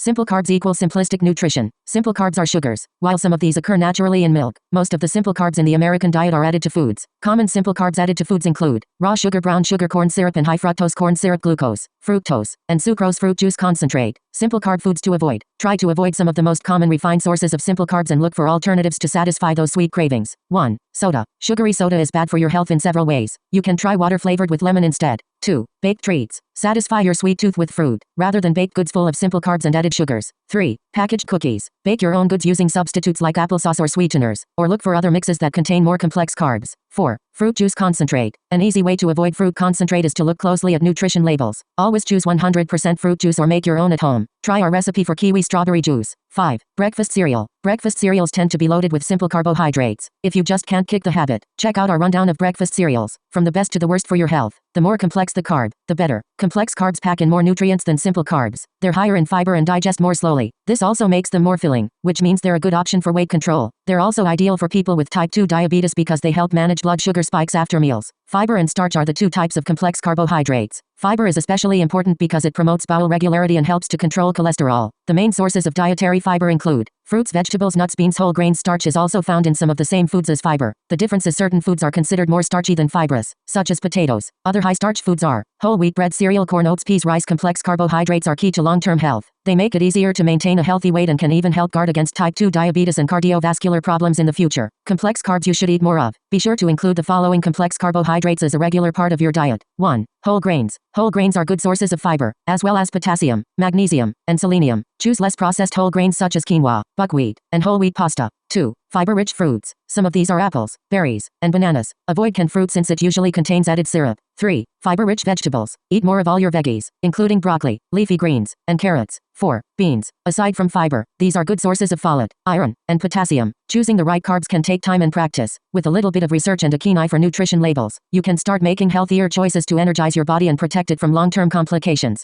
Simple carbs equal simplistic nutrition. Simple carbs are sugars. While some of these occur naturally in milk, most of the simple carbs in the American diet are added to foods. Common simple carbs added to foods include raw sugar, brown sugar, corn syrup, and high fructose corn syrup, glucose, fructose, and sucrose, fruit juice concentrate. Simple carb foods to avoid. Try to avoid some of the most common refined sources of simple carbs and look for alternatives to satisfy those sweet cravings. 1. Soda. Sugary soda is bad for your health in several ways. You can try water flavored with lemon instead. 2. Baked treats. Satisfy your sweet tooth with fruit, rather than baked goods full of simple carbs and added sugars. 3. Packaged cookies. Bake your own goods using substitutes like applesauce or sweeteners, or look for other mixes that contain more complex carbs. 4. Fruit juice concentrate. An easy way to avoid fruit concentrate is to look closely at nutrition labels. Always choose 100% fruit juice or make your own at home. Try our recipe for kiwi strawberry juice. 5. Breakfast cereal. Breakfast cereals tend to be loaded with simple carbohydrates. If you just can't kick the habit, check out our rundown of breakfast cereals, from the best to the worst for your health. The more complex the carb, the better. Complex carbs pack in more nutrients than simple carbs. They're higher in fiber and digest more slowly. This also makes them more filling, which means they're a good option for weight control. They're also ideal for people with type 2 diabetes because they help manage blood sugar spikes after meals. Fiber and starch are the two types of complex carbohydrates. Fiber is especially important because it promotes bowel regularity and helps to control cholesterol. The main sources of dietary fiber include fruits, vegetables, nuts, beans. Whole grains. Starch is also found in some of the same foods as fiber. The difference is certain foods are considered more starchy than fibrous, such as potatoes. Other high-starch foods are whole wheat bread, cereal, corn, oats, peas, rice. Complex carbohydrates are key to long-term health. They make it easier to maintain a healthy weight and can even help guard against type 2 diabetes and cardiovascular problems in the future. Complex carbs you should eat more of. Be sure to include the following complex carbohydrates as a regular part of your diet. 1. Whole grains. Whole grains are good sources of fiber, as well as potassium, magnesium, and selenium. Choose less processed whole grains such as quinoa, buckwheat, and whole wheat pasta. 2. Fiber-rich fruits. Some of these are apples, berries, and bananas. Avoid canned fruit since it usually contains added syrup. 3. Fiber-rich vegetables. Eat more of all your veggies, including broccoli, leafy greens, and carrots. 4. Beans. Aside from fiber, these are good sources of folate, iron, and potassium. Choosing the right carbs can take time and practice. With a little bit of research and a keen eye for nutrition labels, you can start making healthier choices to energize your body and protect it from long-term complications.